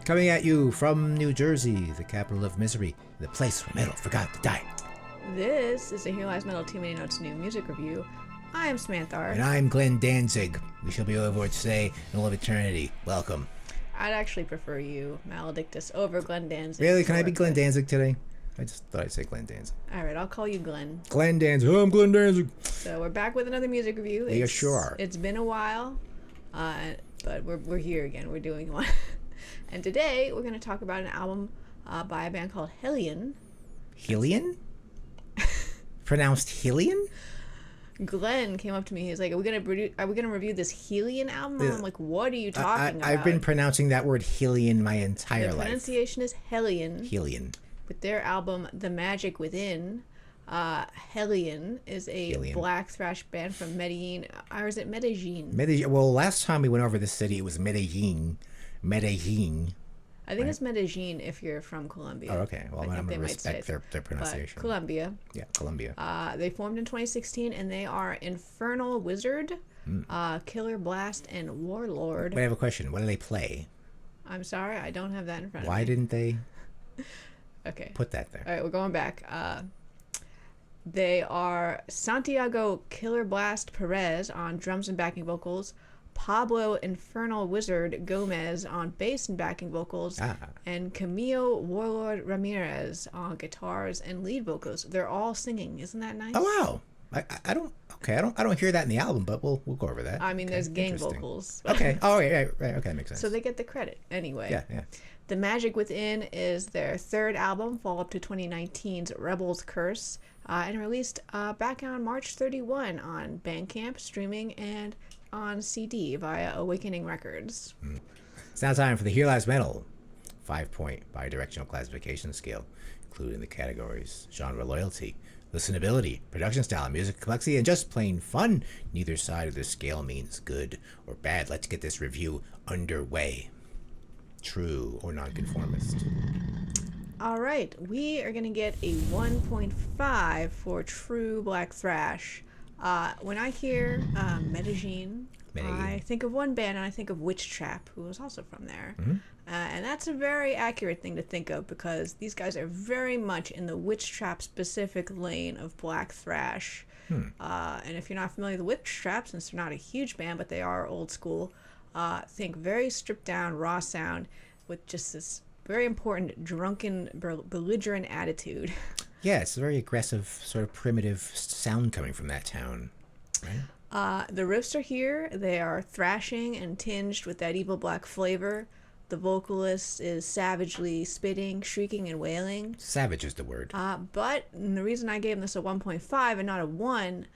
Coming at you from New Jersey, the capital of misery, the place where metal forgot to die. This is the Here Lies Metal Too Many Notes new music review. I am Samantha. And I'm Glenn Danzig. We shall be over today in all of eternity. Welcome. I'd actually prefer you, Maledictus, over Glenn Danzig. Really? Can I be Glenn Danzig today? I just thought I'd say Glenn Danzig. All right, I'll call you Glenn. Glenn Danzig. Oh, I'm Glenn Danzig. So we're back with another music review. Yeah, sure are. It's been a while, but we're here again. We're doing one. And today we're going to talk about an album by a band called Hellion. Hellion? Pronounced Hellion? Glenn came up to me. He's like, "Are we gonna review this Hellion album?" And I'm like, "What are you talking about?" I've been pronouncing that word Hellion my entire life. The pronunciation is Hellion. Hellion. With their album, The Magic Within, Hellion is a black thrash band from Medellin. Or is it Medellin? Medellin. Well, last time we went over the city, it was Medellin. Medellin. I think it's Medellin if you're from Colombia. Oh, okay. Well, I'm going to respect their pronunciation. But Colombia. Yeah, Colombia. They formed in 2016, and they are Infernal Wizard, Killer Blast, and Warlord. But I have a question. What do they play? I'm sorry, I don't have that in front of me. Why didn't they okay. put that there? All right, we're going back. They are Santiago Killer Blast Perez on drums and backing vocals, Pablo Infernal Wizard Gomez on bass and backing vocals, and Camilo Warlord Ramirez on guitars and lead vocals. They're all singing. Isn't that nice? Oh wow! I don't hear that in the album, but we'll go over that. I mean, there's gang vocals. Okay. Oh, right. Okay, that makes sense. So they get the credit anyway. Yeah. The Magic Within is their third album, follow-up to 2019's Rebel's Curse, and released back on March 31 on Bandcamp, streaming, and on CD via Awakening Records. It's now time for the Here Lies Metal 5-point bi-directional classification scale, including the categories genre loyalty, listenability, production style, music complexity, and just plain fun. Neither side of the scale means good or bad. Let's get this review underway. True or nonconformist? All right, we are going to get a 1.5 for true black thrash. When I hear Medellin, I think of one band, and I think of Witch Trap, who was also from there. And that's a very accurate thing to think of, because these guys are very much in the Witch Trap specific lane of black thrash. And if you're not familiar with Witch Trap, since they're not a huge band, but they are old school, think very stripped down, raw sound with just this very important drunken, belligerent attitude. Yeah, it's a very aggressive, sort of primitive sound coming from that town, right? The riffs are here. They are thrashing and tinged with that evil black flavor. The vocalist is savagely spitting, shrieking, and wailing. Savage is the word. But the reason I gave this a 1.5 and not a 1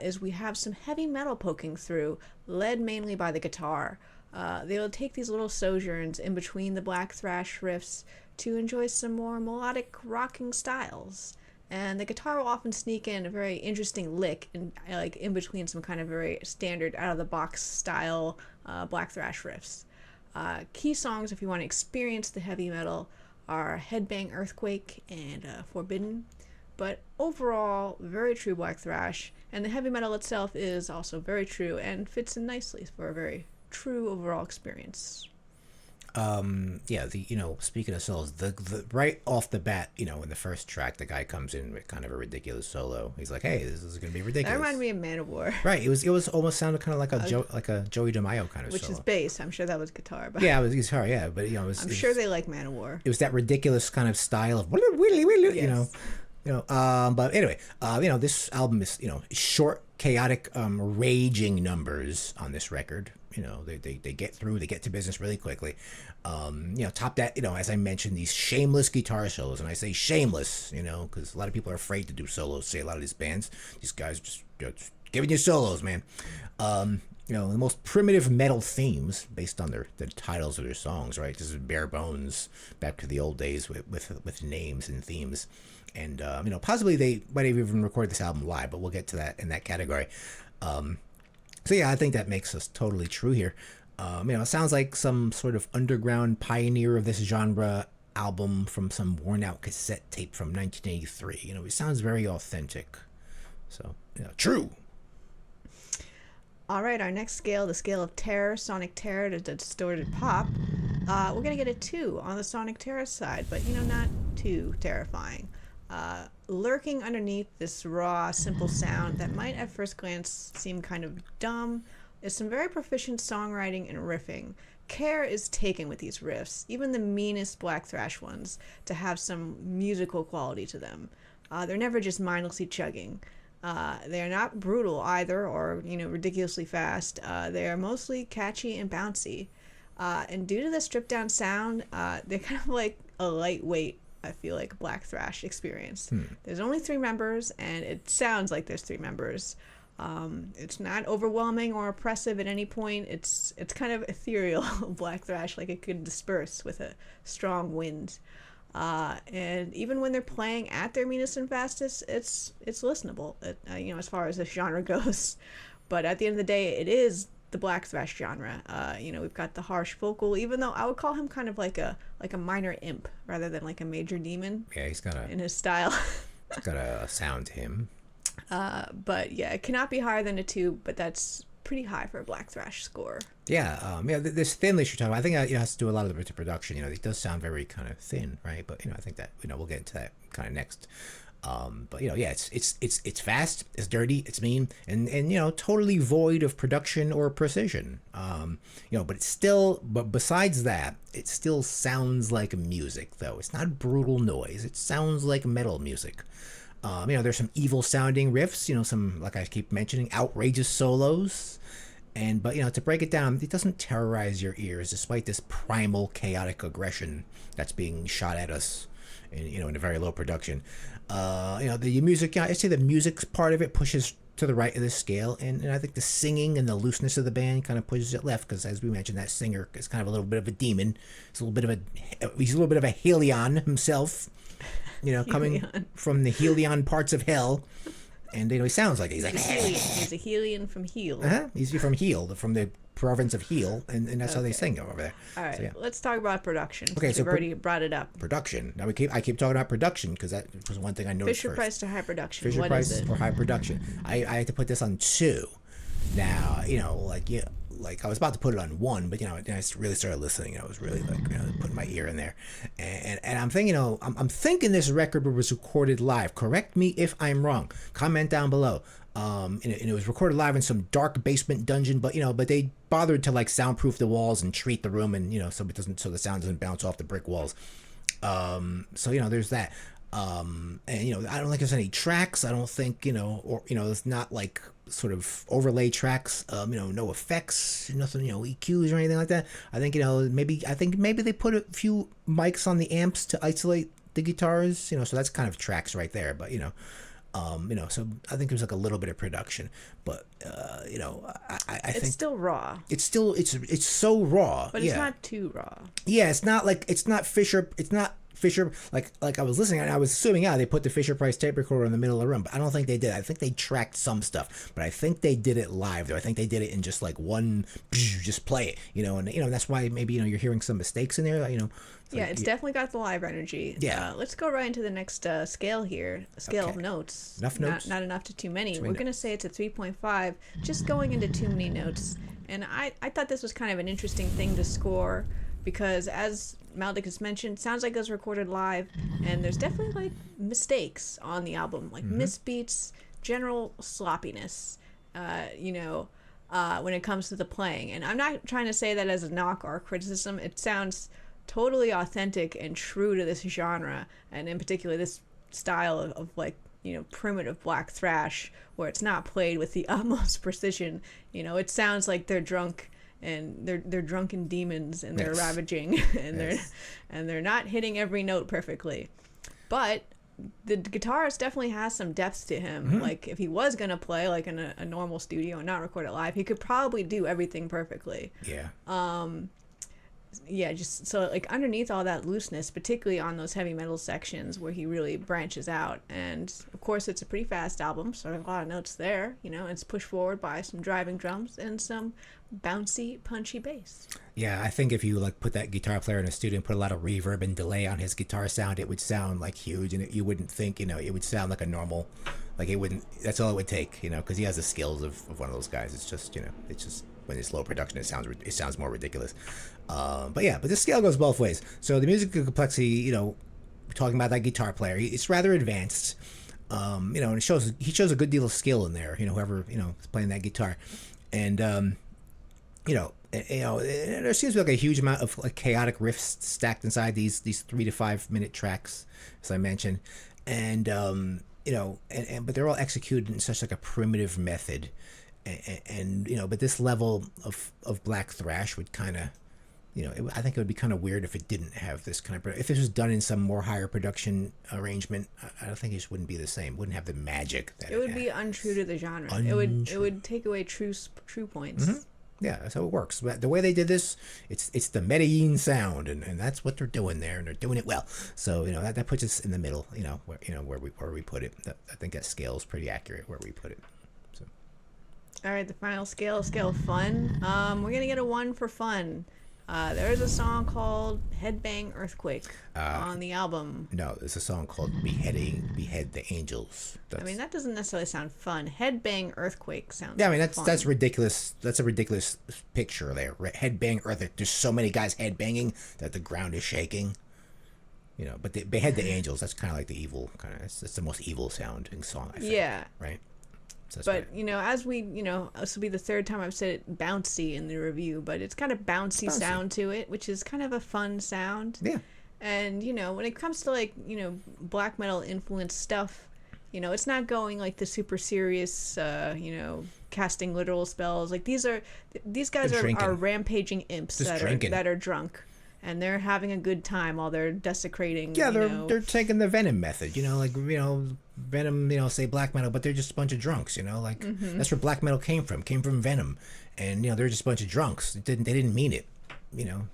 is we have some heavy metal poking through, led mainly by the guitar. They will take these little sojourns in between the black thrash riffs to enjoy some more melodic rocking styles. And the guitar will often sneak in a very interesting lick in between some kind of very standard out-of-the-box style black thrash riffs. Key songs, if you want to experience the heavy metal, are Headbang Earthquake and Forbidden. But overall, very true black thrash. And the heavy metal itself is also very true and fits in nicely for a very true overall experience. Speaking of solos, the right off the bat, in the first track, the guy comes in with kind of a ridiculous solo. He's like, "Hey, this is going to be ridiculous." That reminded me of Man of War. Right. It was almost sounded kind of like a Joey DeMaio kind of which solo. Is bass. I'm sure that was guitar. But yeah, it was guitar. Yeah, but I'm sure they like Man of War. It was that ridiculous kind of style of But anyway, this album is short, chaotic, raging numbers on this record. They get through, they get to business really quickly. Top that, as I mentioned, these shameless guitar solos, and I say shameless, because a lot of people are afraid to do solos. Say a lot of these bands, these guys just giving you solos, man. The most primitive metal themes based on the titles of their songs, right? This is bare bones, back to the old days with names and themes. And, possibly they might have even recorded this album live, but we'll get to that in that category. So yeah, I think that makes us totally true here. It sounds like some sort of underground pioneer of this genre album from some worn out cassette tape from 1983. It sounds very authentic. So, true. All right, our next scale, the scale of terror, sonic terror to distorted pop. We're gonna get a 2 on the Sonic Terror side, but not too terrifying. Lurking underneath this raw, simple sound that might at first glance seem kind of dumb is some very proficient songwriting and riffing. Care is taken with these riffs, even the meanest black thrash ones, to have some musical quality to them. They're never just mindlessly chugging. They're not brutal either, or ridiculously fast. They are mostly catchy and bouncy. And due to the stripped down sound, they're kind of like a lightweight, I feel like, black thrash experience. There's only 3 members, and it sounds like there's 3 members. It's not overwhelming or oppressive at any point. It's kind of ethereal black thrash, like it could disperse with a strong wind. And even when they're playing at their meanest and fastest, it's listenable, as far as this genre goes. But at the end of the day, it is the black thrash genre. We've got the harsh vocal, even though I would call him kind of like a minor imp rather than like a major demon. Yeah, he's got in his style. He's got a sound to him. But yeah, it cannot be higher than a 2, but that's pretty high for a black thrash score. Yeah, this thin list you're talking about, I think it has to do a lot of the production. It does sound very kind of thin, right? But I think that we'll get into that kind of next. But yeah, it's fast, it's dirty, it's mean, and totally void of production or precision. But but besides that, it still sounds like music, though. It's not brutal noise. It sounds like metal music. There's some evil sounding riffs, some, like I keep mentioning, outrageous solos. But to break it down, it doesn't terrorize your ears despite this primal chaotic aggression that's being shot at us in a very low production. The music, I'd say the music's part of it pushes to the right of the scale, and I think the singing and the looseness of the band kind of pushes it left, because as we mentioned, that singer is kind of a little bit of a demon. He's a little bit of a Hellion himself. Coming from the Hellion parts of hell. And, he sounds like he's like... He's a Hellion from Heel. He's from Heel, from the province of Heel, and that's how they sing over there. All right, so, yeah. Let's talk about production. Okay, so we've already brought it up. Production. Now, I keep talking about production, because that was one thing I noticed Fisher first. Price to high production. Fisher What Price is it? or high production. I had to put this on 2. Now, like I was about to put it on 1, but I really started listening. I was really putting my ear in there, and I'm thinking, I'm thinking this record was recorded live. Correct me if I'm wrong. Comment down below. And it was recorded live in some dark basement dungeon, but they bothered to like soundproof the walls and treat the room, and so the sound doesn't bounce off the brick walls. So there's that. And I don't think there's any tracks. I don't think it's not like sort of overlay tracks. No effects, nothing, EQs or anything like that. I think maybe they put a few mics on the amps to isolate the guitars. So that's kind of tracks right there. But so I think there's like a little bit of production, but I think it's still raw. It's so raw, but it's not too raw. Yeah, it's not Fisher. Like I was listening and I was assuming they put the Fisher Price tape recorder in the middle of the room, but I don't think they did. I think they tracked some stuff, but I think they did it live though. I think they did it in just like one, just play it, and that's why maybe you're hearing some mistakes in there, It's definitely got the live energy. Yeah. Let's go right into the next scale here. Scale of notes. Enough notes? Not enough to too many. We're going to say it's a 3.5, just going into too many notes. And I thought this was kind of an interesting thing to score, because as Maldic has mentioned, sounds like it was recorded live, and there's definitely like mistakes on the album, like misbeats, general sloppiness, when it comes to the playing. And I'm not trying to say that as a knock or a criticism. It sounds totally authentic and true to this genre, and in particular this style of like primitive black thrash, where it's not played with the utmost precision. It sounds like they're drunk, and they're drunken demons, and they're ravaging, and they're not hitting every note perfectly. But the guitarist definitely has some depth to him. Like if he was gonna play like in a normal studio and not record it live, he could probably do everything perfectly. Just so like underneath all that looseness, particularly on those heavy metal sections where he really branches out. And of course it's a pretty fast album, so a lot of notes there, it's pushed forward by some driving drums and some bouncy punchy bass. Yeah, I think if you like put that guitar player in a studio and put a lot of reverb and delay on his guitar sound, it would sound like huge, and you wouldn't think it would sound like a normal, like it wouldn't, that's all it would take, because he has the skills of one of those guys. It's just when it's low production, it sounds more ridiculous. But the scale goes both ways. So the musical complexity, we're talking about that guitar player. It's rather advanced. And he shows a good deal of skill in there. Whoever is playing that guitar, and there seems to be like a huge amount of like chaotic riffs stacked inside these 3 to 5 minute tracks, as I mentioned, and but they're all executed in such like a primitive method, and but this level of black thrash would kind of. I think it would be kind of weird if it didn't have this kind of. If this was done in some more higher production arrangement, I don't think it just wouldn't be the same. It wouldn't have the magic that it would be untrue to the genre. It would take away true points. Mm-hmm. Yeah, that's how it works. But the way they did this, it's the Medellin sound, and that's what they're doing there, and they're doing it well. So that puts us in the middle. Where we put it. I think that scale is pretty accurate where we put it. So. All right, the final scale of fun. We're gonna get a 1 for fun. There's a song called Headbang Earthquake on the album. No, there's a song called Behead the Angels. That doesn't necessarily sound fun. Headbang Earthquake sounds that's ridiculous. That's a ridiculous picture there. Headbang Earthquake. There's so many guys headbanging that the ground is shaking. But Behead the Angels, that's kind of like the evil kind of. It's the most evil sounding song, I think. Yeah. Right? So but as we this will be the third time I've said it bouncy in the review, but it's got a bouncy sound to it, which is kind of a fun sound. Yeah. And when it comes to black metal influenced stuff, it's not going like the super serious casting literal spells. Like these guys are rampaging imps that are drunk. And they're having a good time while they're desecrating. Yeah, they're taking the Venom method. Venom. Say black metal, but they're just a bunch of drunks. That's where black metal came from. Came from Venom, and they're just a bunch of drunks. They didn't mean it. They're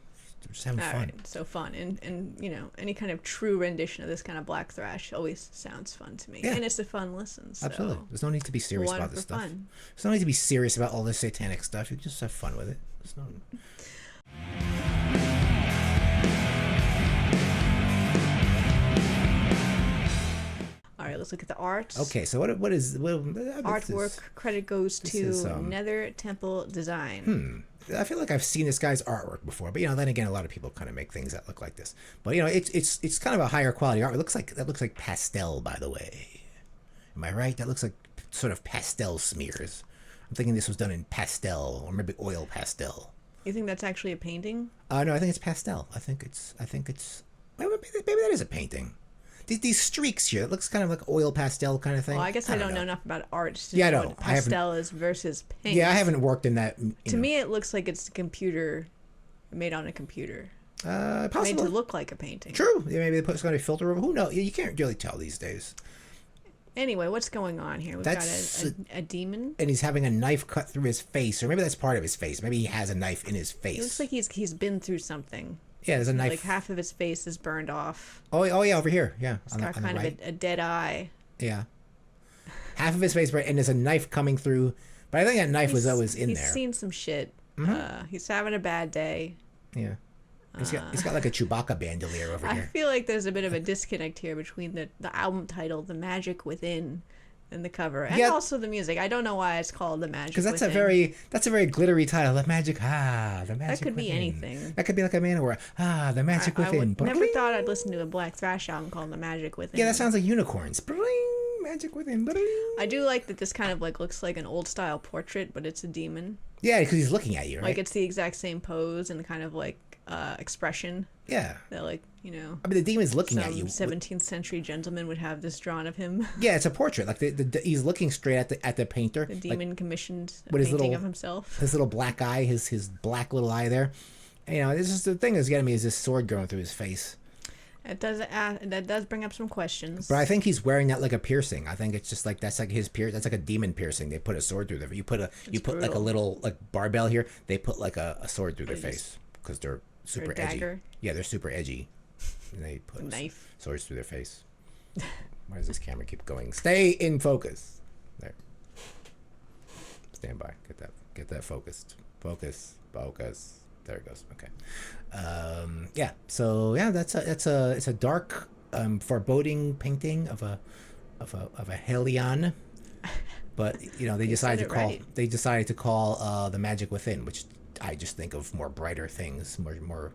just having fun. Right, so fun, and any kind of true rendition of this kind of black thrash always sounds fun to me. Yeah. And it's a fun listen. So. Absolutely. There's no need to be serious about this stuff. Fun. There's no need to be serious about all this satanic stuff. You just have fun with it. There's no. All right, let's look at the art. Okay, so what is artwork? Credit goes to Nether Temple Design. I feel like I've seen this guy's artwork before, but then again, a lot of people kind of make things that look like this. But it's kind of a higher quality art. It looks like pastel, by the way. Am I right? That looks like sort of pastel smears. I'm thinking this was done in pastel or maybe oil pastel. You think that's actually a painting? No, I think it's pastel. I think it's maybe that is a painting. These streaks here, it looks kind of like oil pastel kind of thing. Well, I guess I don't know enough about art to know what pastel is versus paint. Yeah, I haven't worked in that. To me, it looks like it's a computer, made on a computer. Possibly. Made to look like a painting. True. Yeah, maybe they put some kind of filter over. Who knows? You can't really tell these days. Anyway, what's going on here? We've got a demon. And he's having a knife cut through his face, or maybe that's part of his face. Maybe he has a knife in his face. It looks like he's been through something. Yeah, there's a knife. Like half of his face is burned off. Oh yeah, over here. Yeah. He's got kind of a dead eye. Yeah. Half of his face, and there's a knife coming through. But I think that knife was always in there. He's seen some shit. Mm-hmm. He's having a bad day. Yeah. He's got like a Chewbacca bandolier over here. I feel like there's a bit of a disconnect here between the album title, The Magic Within, and the cover, and also the music. I don't know why it's called The Magic Within. Because that's a very glittery title. The Magic, the Magic That could within. Be anything. That could be like a Manowar. The Magic Within. I never thought I'd listen to a black thrash album called The Magic Within. Yeah, that sounds like unicorns. Bling, Magic Within. Bling. I do like that this kind of like looks like an old style portrait, but it's a demon. Yeah, because he's looking at you, right? Like it's the exact same pose and kind of like expression. Yeah. That I mean, the demon's looking at you. 17th century gentleman would have this drawn of him. Yeah, it's a portrait. Like he's looking straight at the painter. The demon commissioned a painting of himself. His little black eye, his black little eye there. This is the thing that's getting me is this sword going through his face. That does bring up some questions. But I think he's wearing that like a piercing. I think it's just like that's like his that's like a demon piercing. They put a sword through their. You put like a little like barbell here. They put like a sword through their face because they're super edgy. Dagger? Yeah, they're super edgy. And they put knife swords through their face. Why does this camera keep going? Stay in focus. There. Stand by. Get that focused. Focus. There it goes. Okay. Yeah. So yeah, it's a dark, foreboding painting of a Hellion. But they decided to said it call right. they decided to call The Magic Within, which I just think of more brighter things, more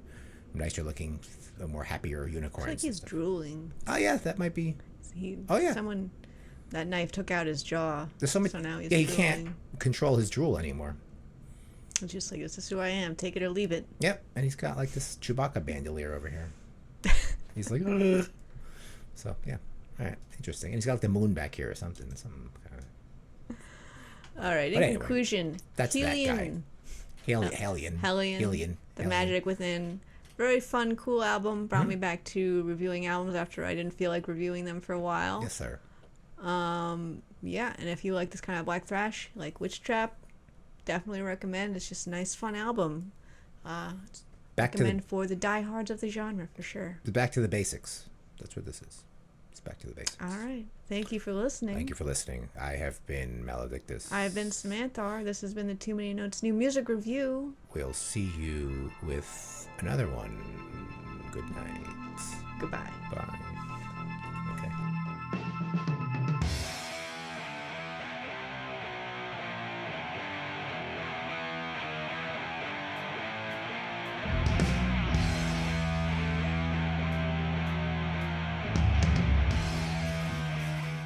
nicer looking, more happier It's unicorns. like he's drooling. Oh yeah, that might be. He, Oh yeah, someone, that knife took out his jaw. there's so much. So now he's Yeah, he drooling. can't control his drool anymore. It's just like, this is who I am. Take it or leave it. Yep, and he's got like this Chewbacca bandolier over here. He's like, ugh. So yeah, all right, interesting. And he's got like the moon back here or something. Some kind of. All right. In But anyway, conclusion, that's that guy. Hellion. Hellion. Hellion. The Magic Within. Very fun, cool album. Brought me back to reviewing albums after I didn't feel like reviewing them for a while. Yes, sir. Yeah, and if you like this kind of black thrash, like Witch Trap, definitely recommend. It's just a nice, fun album. Recommend for the diehards of the genre, for sure. Back to the basics. That's what this is. It's back to the basics. All right. Thank you for listening. Thank you for listening. I have been Maledictus. I have been Samantha. This has been the Too Many Notes New Music Review. We'll see you with another one. Good night. Goodbye. Bye.